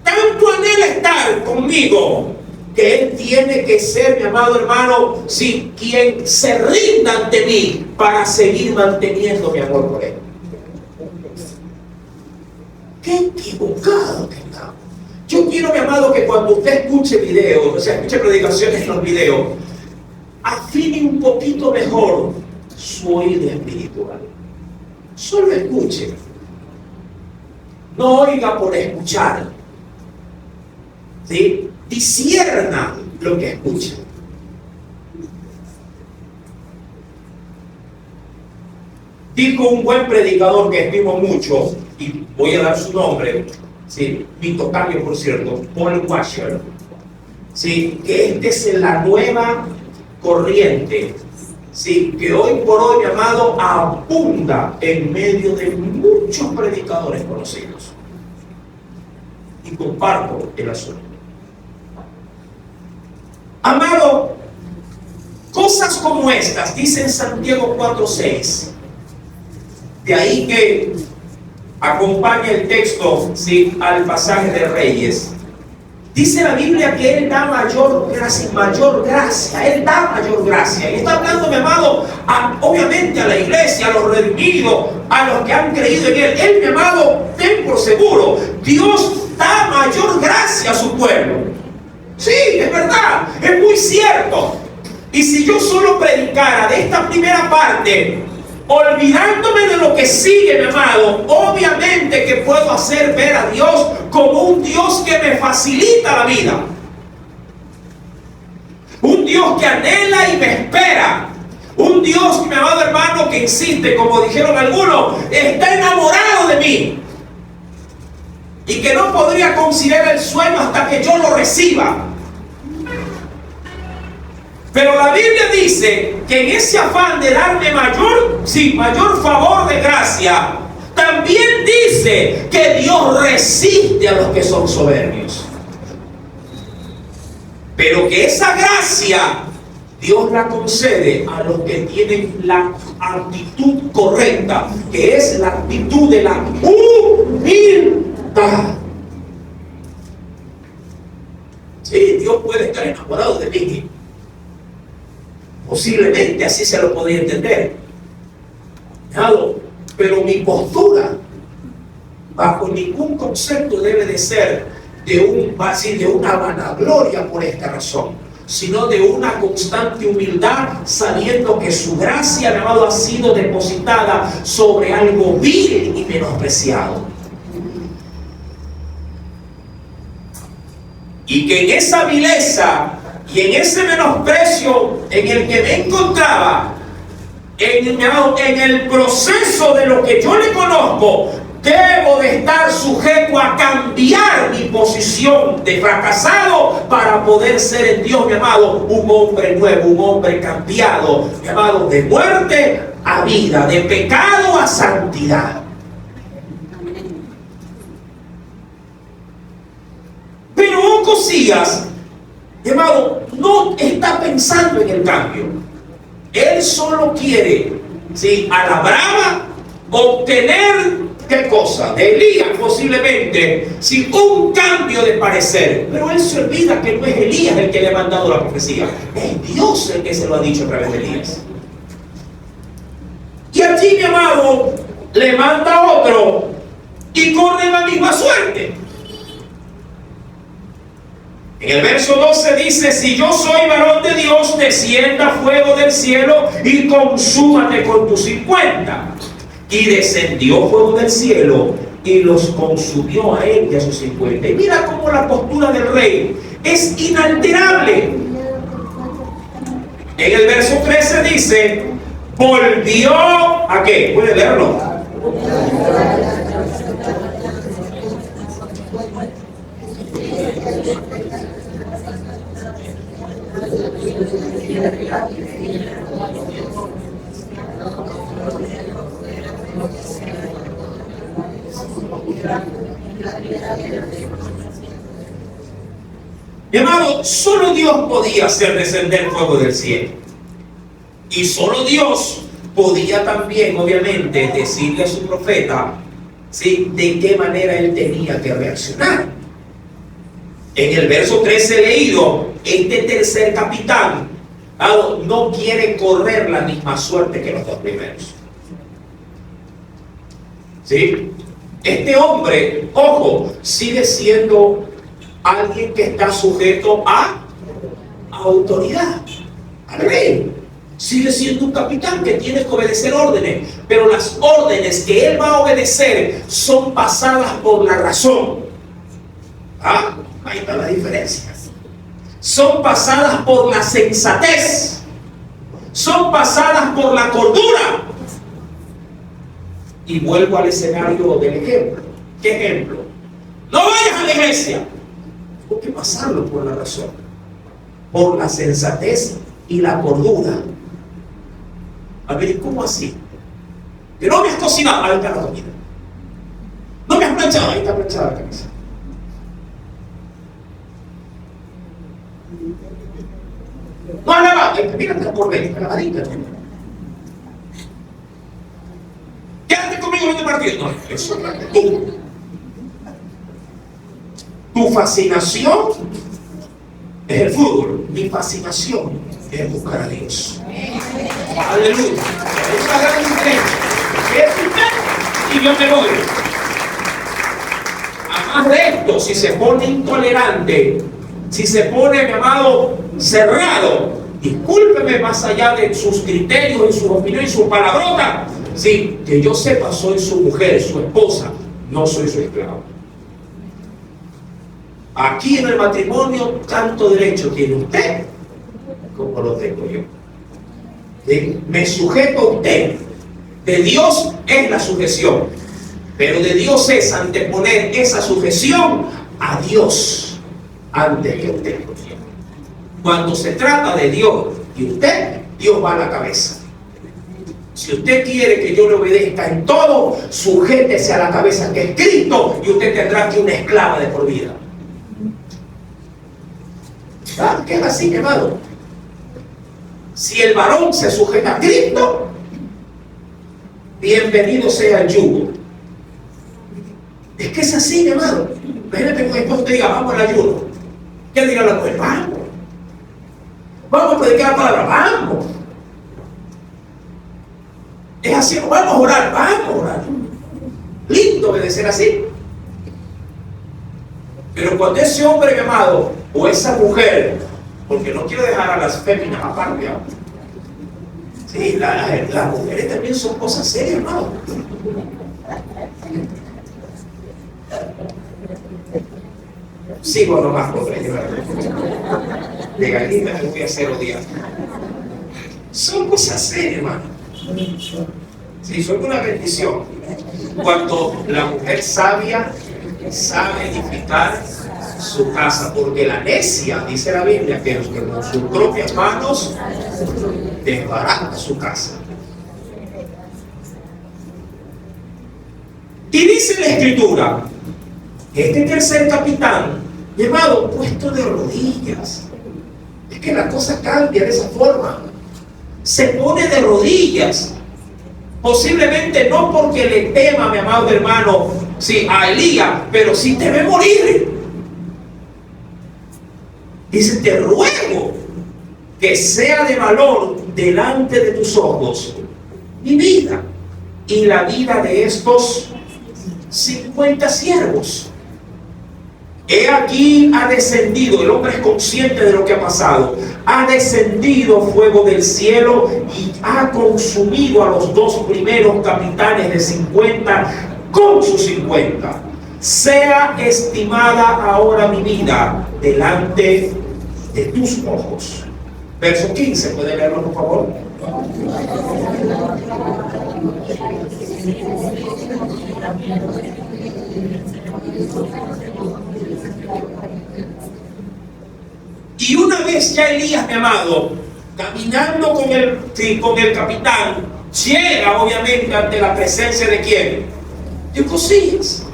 tanto anhela estar conmigo, que Él tiene que ser, mi amado hermano, ¿sí?, quien se rinda ante mí para seguir manteniendo mi amor por Él. ¡Qué equivocado que estamos! Yo quiero, mi amado, que cuando usted escuche videos, o sea, escuche predicaciones en los videos, afine un poquito mejor su oído espiritual. Solo escuche. No oiga por escuchar. ¿Sí? Discierna lo que escucha. Dijo un buen predicador que estimo mucho, y voy a dar su nombre, ¿sí?, mi tocayo, por cierto, Paul Washer, ¿sí?, que esta es la nueva corriente, ¿sí?, que hoy por hoy, mi amado, abunda en medio de muchos predicadores conocidos. Y comparto el asunto. Amado, cosas como estas, dice en Santiago 4:6, de ahí que acompaña el texto, ¿sí?, al pasaje de Reyes. Dice la Biblia que Él da mayor gracia, Él da mayor gracia. Y está hablando, mi amado, obviamente a la iglesia, a los redimidos, a los que han creído en Él. Él, mi amado, ten por seguro, Dios da mayor gracia a su pueblo. Sí, es verdad, es muy cierto. Y si yo solo predicara de esta primera parte, olvidándome de lo que sigue, mi amado, obviamente que puedo hacer ver a Dios como un Dios que me facilita la vida. Un Dios que anhela y me espera. Un Dios, mi amado hermano, que insiste, como dijeron algunos, está enamorado de mí. Y que no podría considerar el sueño hasta que yo lo reciba. Pero la Biblia dice que en ese afán de darme mayor favor de gracia, también dice que Dios resiste a los que son soberbios. Pero que esa gracia Dios la concede a los que tienen la actitud correcta, que es la actitud de la humildad. Sí, Dios puede estar enamorado de mí. Posiblemente así se lo podría entender. Pero mi postura, bajo ningún concepto, debe de ser de una vanagloria por esta razón, sino de una constante humildad, sabiendo que su gracia, mi amado, ha sido depositada sobre algo vil y menospreciado. Y que en esa vileza y en ese menosprecio en el que me encontraba, en el proceso de lo que yo le conozco, debo de estar sujeto a cambiar mi posición de fracasado para poder ser en Dios, mi amado, un hombre nuevo, un hombre cambiado, mi amado, de muerte a vida, de pecado a santidad. Pero Ocosías, mi amado, no está pensando en el cambio. Él solo quiere, ¿sí?, a la brava obtener, ¿qué cosa? De Elías posiblemente, sin un cambio de parecer. Pero él se olvida que no es Elías el que le ha mandado la profecía, es Dios el que se lo ha dicho a través de Elías. Y allí, mi amado, le manda otro y corre la misma suerte. En el verso 12 dice: si yo soy varón de Dios, descienda fuego del cielo y consúmate con tus 50. Y descendió fuego del cielo y los consumió a él y a sus 50. Y mira cómo la postura del rey es inalterable. En el verso 13 dice: volvió ¿a qué? ¿Puede leerlo? Mi amado, solo Dios podía hacer descender fuego del cielo. Y solo Dios podía también, obviamente, decirle a su profeta, ¿sí?, de qué manera él tenía que reaccionar. En el verso 13 leído, este tercer capitán no quiere correr la misma suerte que los dos primeros. ¿Sí? Este hombre, ojo, sigue siendo alguien que está sujeto a autoridad, al rey. Sigue siendo un capitán que tiene que obedecer órdenes, pero las órdenes que él va a obedecer son pasadas por la razón. Ahí está la diferencia. Son pasadas por la sensatez, son pasadas por la cordura. Y vuelvo al escenario del ejemplo. ¿Qué ejemplo? No vayas a la iglesia. Hay que pasarlo por la razón, por la sensatez y la cordura. A ver, ¿cómo así? Que no me has cocinado, ahí está la comida. No me has planchado, ahí está planchada la camisa. No has lavado, mírate por dentro, lavadita. Quédate conmigo en este partido. No, eso no es tú. Tu fascinación es el fútbol. Mi fascinación es buscar a Dios. Aleluya. Es la gran diferencia. Es usted y yo me voy. Además de esto, si se pone intolerante, si se pone, mi amado, cerrado, discúlpeme, más allá de sus criterios y sus opiniones y sus palabrotas, sí, que yo sepa, soy su mujer, su esposa, no soy su esclavo. Aquí en el matrimonio, tanto derecho tiene usted como lo tengo yo. Me sujeto a usted. De Dios es la sujeción, pero de Dios es anteponer esa sujeción a Dios antes que usted. Cuando se trata de Dios y usted, Dios va a la cabeza. Si usted quiere que yo le obedezca en todo, sujétese a la cabeza que es Cristo y usted tendrá aquí una esclava de por vida. ¿Qué es así, hermano? Si el varón se sujeta a Cristo, bienvenido sea el yugo. Es que es así, hermano. Imagínate que un esposo te diga, vamos al ayuno. ¿Qué dirá la mujer? Vamos. Vamos a predicar la palabra, vamos. Es así, vamos a orar, vamos a orar. Lindo obedecer así. Pero cuando ese hombre, mi amado, o esa mujer, porque no quiero dejar a las féminas aparte, ¿no? Sí, las mujeres también son cosas serias, hermano. Sigo nomás por ahí, de gallina me voy a hacer odiar. Son cosas serias, hermano. Sí, son una bendición. Cuando la mujer sabia sabe edificar su casa, porque la necia, dice la Biblia, que con sus propias manos desbarata su casa. Y dice la Escritura, este tercer capitán, llevado puesto de rodillas. Es que la cosa cambia de esa forma. Se pone de rodillas. Posiblemente no porque le tema, mi amado hermano, sí, a Elías, pero sí debe morir. Dice, te ruego que sea de valor delante de tus ojos mi vida y la vida de estos 50 siervos. He aquí ha descendido, el hombre es consciente de lo que ha pasado, ha descendido fuego del cielo y ha consumido a los dos primeros capitanes de 50 con sus 50. Sea estimada ahora mi vida delante de tus ojos. Verso 15, ¿puede leerlo por favor? Y una vez ya Elías, mi amado, caminando con el capitán, llega obviamente ante la presencia de ¿quién? De Ocosías.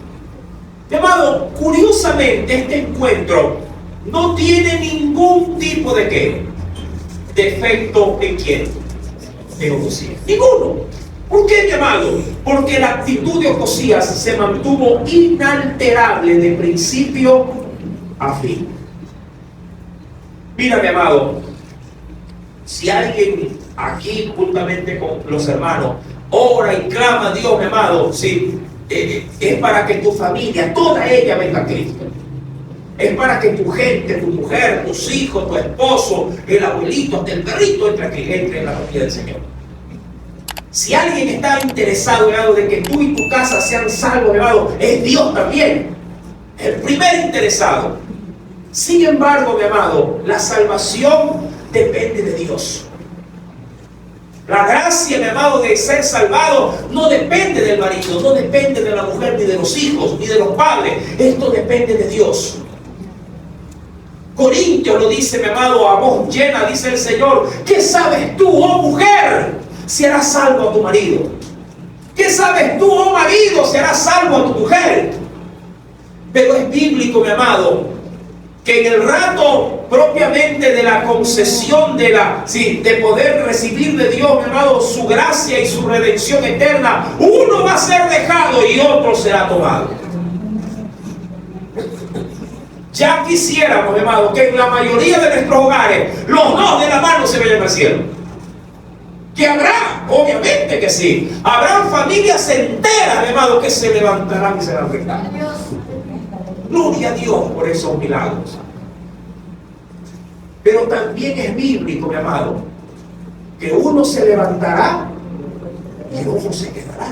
Mi amado, curiosamente este encuentro no tiene ningún tipo de ¿qué? Defecto en quién, en Ocosías, ninguno. ¿Por qué, mi amado? Porque la actitud de Ocosías se mantuvo inalterable de principio a fin. Mira, mi amado, si alguien aquí juntamente con los hermanos ora y clama a Dios, mi amado, sí, es para que tu familia, toda ella venga a Cristo. Es para que tu gente, tu mujer, tus hijos, tu esposo, el abuelito, hasta el perrito entre en la familia del Señor. Si alguien está interesado, mi amado, de que tú y tu casa sean salvos, mi amado, es Dios también, el primer interesado. Sin embargo, mi amado, la salvación depende de Dios. La gracia, mi amado, de ser salvado no depende del marido, no depende de la mujer, ni de los hijos, ni de los padres. Esto depende de Dios. Corintios lo dice, mi amado, a voz llena, dice el Señor: ¿qué sabes tú, oh mujer, si harás salvo a tu marido? ¿Qué sabes tú, oh marido, si harás salvo a tu mujer? Pero es bíblico, mi amado, que en el rato propiamente de la concesión de poder recibir de Dios, mi amado, su gracia y su redención eterna, uno va a ser dejado y otro será tomado. Ya quisiéramos, mi amado, que en la mayoría de nuestros hogares los dos de la mano se vayan al cielo. Que habrá, obviamente que sí, habrán familias enteras, mi amado, que se levantarán y serán afectadas. Gloria a Dios por esos milagros. Pero también es bíblico, mi amado, que uno se levantará y otro se quedará.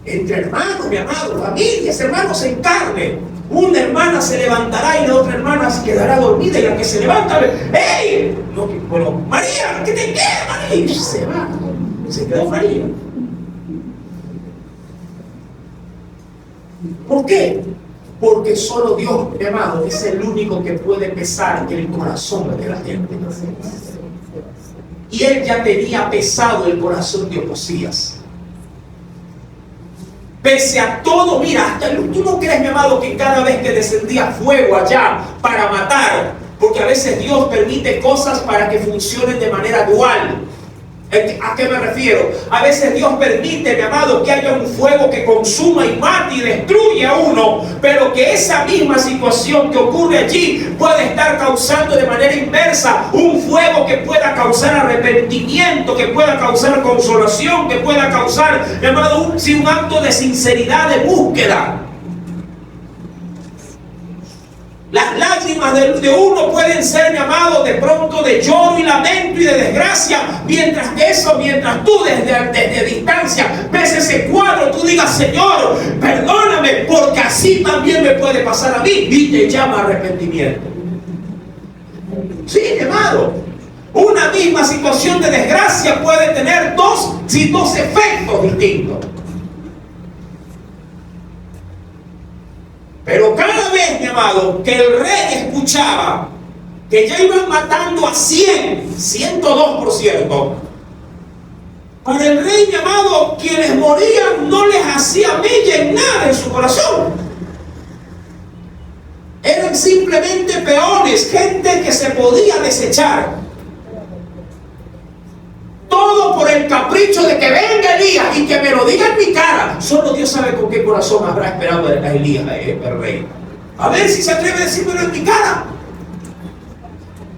Entre hermanos, mi amado, familias, hermanos en carne, una hermana se levantará y la otra hermana se quedará dormida, y la que se levanta, ¡hey! No, bueno, María, ¿qué te queda, María? Y se va, se quedó María. ¿Por qué? Porque solo Dios, mi amado, es el único que puede pesar el corazón de la gente. Y él ya tenía pesado el corazón de Ocosías. Pese a todo, mira, hasta tú no crees, mi amado, que cada vez que descendía fuego allá para matar, porque a veces Dios permite cosas para que funcionen de manera dual. ¿A qué me refiero? A veces Dios permite, mi amado, que haya un fuego que consuma y mate y destruye a uno, pero que esa misma situación que ocurre allí puede estar causando de manera inversa un fuego que pueda causar arrepentimiento, que pueda causar consolación, que pueda causar, mi amado, un acto de sinceridad, de búsqueda. Las lágrimas de uno pueden ser, mi amado, de pronto de lloro y lamento y de desgracia, mientras tú desde distancia ves ese cuadro, tú digas: Señor, perdóname, porque así también me puede pasar a mí, y te llama arrepentimiento. Sí, mi amado, una misma situación de desgracia puede tener dos efectos distintos. Pero cada vez, mi amado, que el rey escuchaba que ya iban matando a 102 por cierto, para el rey, mi amado, quienes morían no les hacía mella en nada en su corazón. Eran simplemente peones, gente que se podía desechar. Todo por el capricho de que venga Elías y que me lo diga en mi cara. Solo Dios sabe con qué corazón habrá esperado a Elías, el rey. A ver si se atreve a decírmelo en mi cara.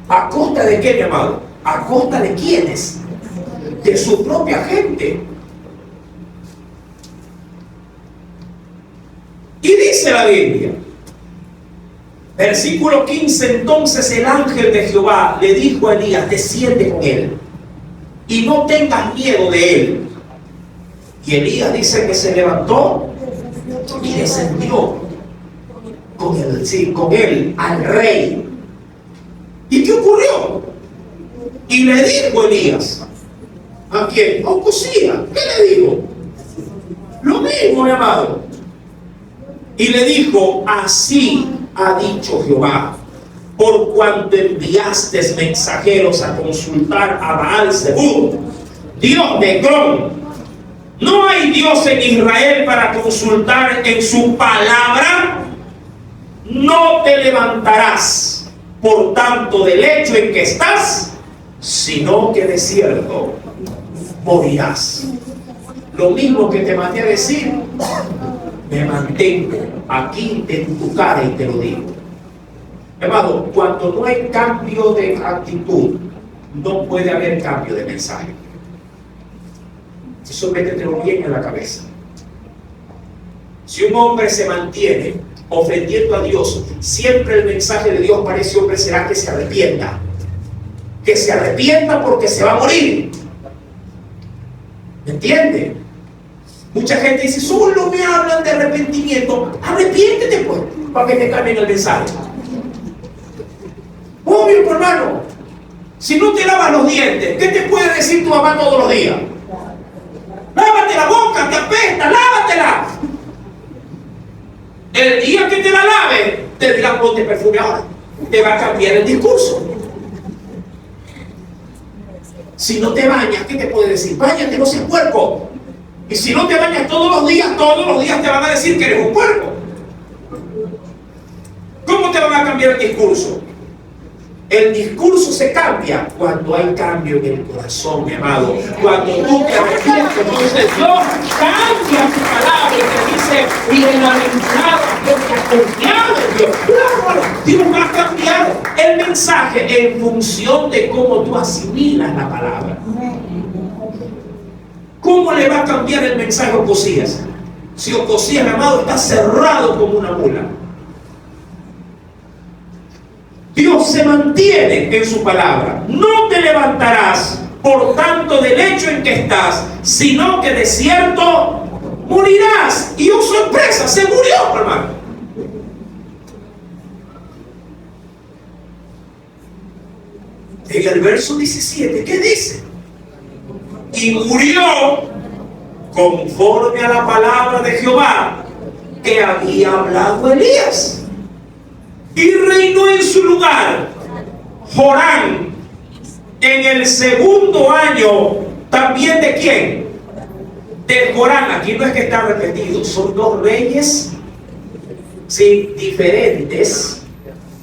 ¿A costa de qué, mi amado? ¿A costa de quiénes? De su propia gente. Y dice la Biblia, versículo 15: entonces el ángel de Jehová le dijo a Elías: desciende con él y no tengas miedo de él. Y Elías dice que se levantó y descendió con él al rey. ¿Y qué ocurrió? Y le dijo Elías: ¿a quién? A Ocosías. ¿Qué le dijo? Lo mismo, mi amado. Y le dijo: así ha dicho Jehová, por cuanto enviaste mensajeros a consultar a Baal-zebub, dios de Ecrón, ¿No hay Dios en Israel para consultar en su palabra? No te levantarás, por tanto, del lecho en que estás, sino que de cierto morirás. Lo mismo que te mandé a decir, me mantengo aquí en tu cara y te lo digo. Hermano, cuando no hay cambio de actitud, no puede haber cambio de mensaje. Eso métetelo bien en la cabeza. Si un hombre se mantiene ofendiendo a Dios, siempre el mensaje de Dios para ese hombre será que se arrepienta. Que se arrepienta porque se va a morir. ¿Me entiende? Mucha gente dice, solo me hablan de arrepentimiento. Arrepiéntete pues, para que te cambien el mensaje. Obvio, hermano. Si no te lavas los dientes, ¿qué te puede decir tu mamá todos los días? Lávate la boca, te apesta, lávatela. El día que te la laves, te dirá ponte perfume ahora. Te va a cambiar el discurso. Si no te bañas, ¿qué te puede decir? Báñate, no seas puerco. Y si no te bañas todos los días te van a decir que eres un puerco. ¿Cómo te van a cambiar el discurso? El discurso se cambia cuando hay cambio en el corazón, mi amado. Cuando tú te arrepientes, entonces Dios cambia su palabra y te dice, bienaventurado aquel que ha confiado en Dios. Claro, Dios va a cambiar el mensaje en función de cómo tú asimilas la palabra. ¿Cómo le va a cambiar el mensaje a Ocosías? Si Ocosías, mi amado, está cerrado como una mula. Dios se mantiene en su palabra. No te levantarás, por tanto, del lecho en que estás, sino que de cierto morirás. Y oh sorpresa, se murió, hermano. En el verso 17, ¿qué dice? Y murió conforme a la palabra de Jehová que había hablado Elías. Y reinó en su lugar Joram en el segundo año. ¿También de quién? De Joram. Aquí no es que está repetido, son dos reyes, sí, diferentes,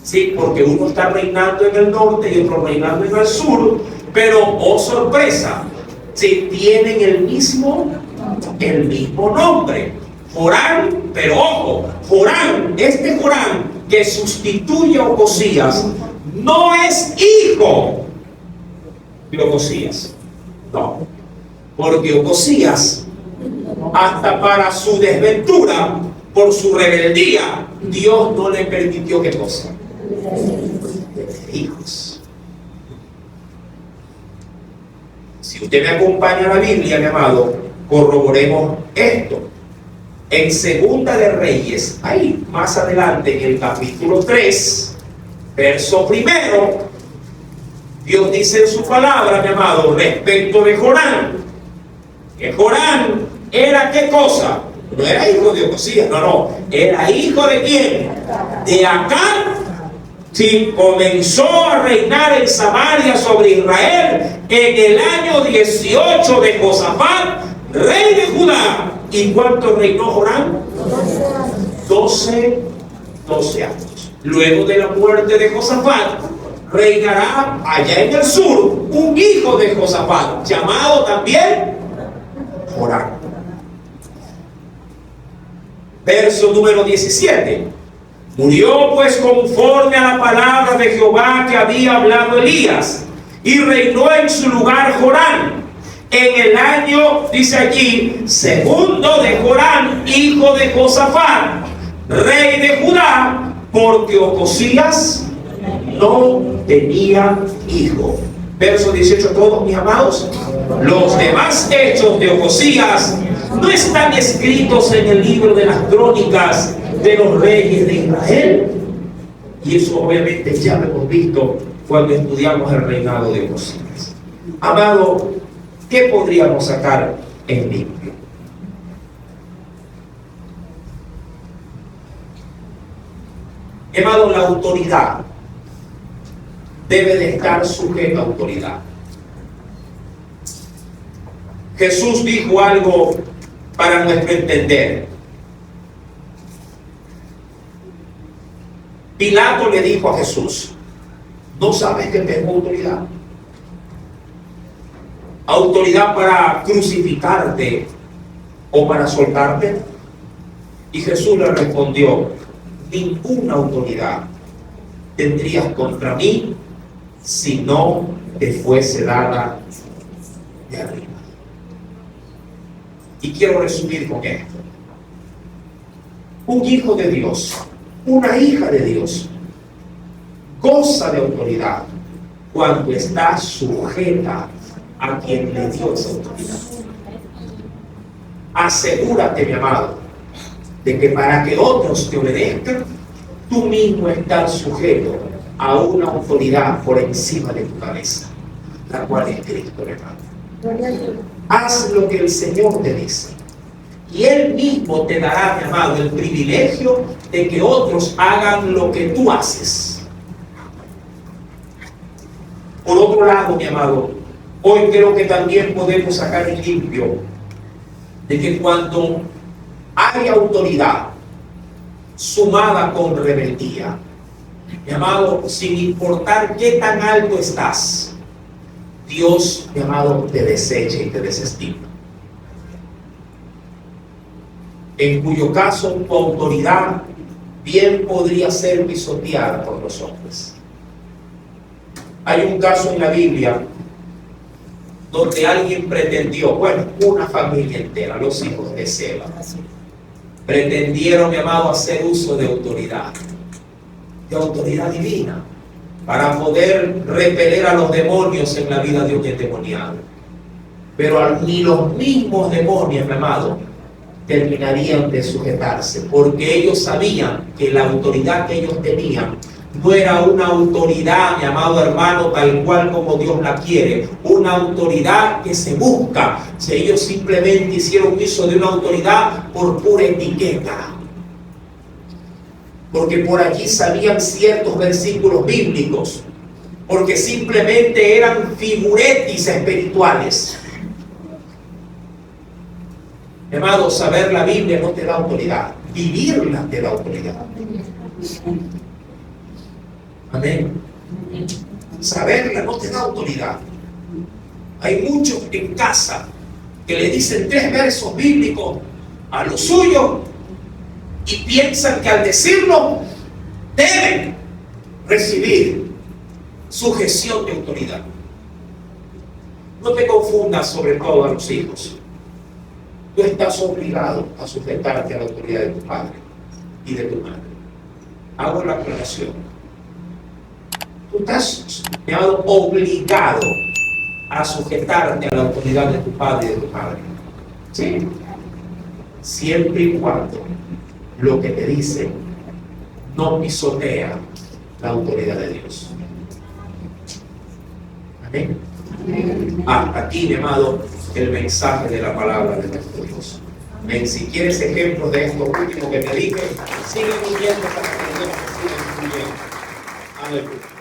sí, porque uno está reinando en el norte y otro reinando en el sur, pero oh sorpresa, sí, tienen el mismo nombre, Joram. Pero ojo, Joram, este Joram que sustituye a Ocosías, no es hijo de Ocosías. No, porque Ocosías, hasta para su desventura, por su rebeldía, Dios no le permitió ¿qué cosa? Hijos. Si usted me acompaña a la Biblia, mi amado, corroboremos esto. En Segunda de Reyes, ahí más adelante en el capítulo 3, verso 1, Dios dice en su palabra, mi amado, respecto de Joram, que Joram era ¿qué cosa? No era hijo de Ocosías, no, era hijo de ¿quién? De Acán. Sí, comenzó a reinar en Samaria sobre Israel en el año 18 de Josafat, rey de Judá. ¿Y cuánto reinó Joram? 12 años. Luego de la muerte de Josafat, reinará allá en el sur un hijo de Josafat, llamado también Joram. Verso número 17. Murió pues conforme a la palabra de Jehová que había hablado Elías, y reinó en su lugar Joram en el año, dice allí, segundo de Joram, hijo de Josafat, rey de Judá, porque Ocosías no tenía hijo. Verso 18, todos mis amados. Los demás hechos de Ocosías no están escritos en el libro de las crónicas de los reyes de Israel. Y eso obviamente ya lo hemos visto cuando estudiamos el reinado de Ocosías. Amado, ¿qué podríamos sacar en limpio? Amado, la autoridad debe de estar sujeta a autoridad. Jesús dijo algo para nuestro entender. Pilato le dijo a Jesús: ¿no sabes que tengo autoridad? ¿Autoridad para crucificarte o para soltarte? Y Jesús le respondió: ninguna autoridad tendrías contra mí si no te fuese dada de arriba. Y quiero resumir con esto. Un hijo de Dios, una hija de Dios, goza de autoridad cuando está sujeta a quien le dio esa autoridad. Asegúrate, mi amado, de que para que otros te obedezcan, tú mismo estás sujeto a una autoridad por encima de tu cabeza, la cual es Cristo, hermano. Haz lo que el Señor te dice, y Él mismo te dará, mi amado, el privilegio de que otros hagan lo que tú haces. Por otro lado, mi amado, hoy creo que también podemos sacar en limpio de que cuando hay autoridad sumada con rebeldía, mi amado, sin importar qué tan alto estás, Dios, mi amado, te desecha y te desestima. En cuyo caso tu autoridad bien podría ser pisoteada por los hombres. Hay un caso en la Biblia donde alguien pretendió, bueno, una familia entera, los hijos de Seba, pretendieron, mi amado, hacer uso de autoridad divina, para poder repeler a los demonios en la vida de un endemoniado. Pero ni los mismos demonios, mi amado, terminarían de sujetarse, porque ellos sabían que la autoridad que ellos tenían no era una autoridad, mi amado hermano, tal cual como Dios la quiere, una autoridad que se busca. Si ellos simplemente hicieron uso de una autoridad por pura etiqueta, porque por allí sabían ciertos versículos bíblicos, porque simplemente eran figuretis espirituales. Mi amado, saber la Biblia no te da autoridad, vivirla te da autoridad. Amén. Saberla no te da autoridad. Hay muchos en casa que le dicen 3 versos bíblicos a lo suyo y piensan que al decirlo deben recibir sujeción de autoridad. No te confundas, sobre todo a los hijos. Tú estás obligado a sujetarte a la autoridad de tu padre y de tu madre. Hago la aclaración. Tú estás, mi amado, obligado a sujetarte a la autoridad de tu padre y de tu madre. ¿Sí? Siempre y cuando lo que te dicen no pisotea la autoridad de Dios. Amén. Hasta aquí, mi amado, el mensaje de la palabra de nuestro Dios. Amén. Si quieres ejemplos de esto último que te dije, sigue viviendo para que Dios te siga incluyendo. Aleluya.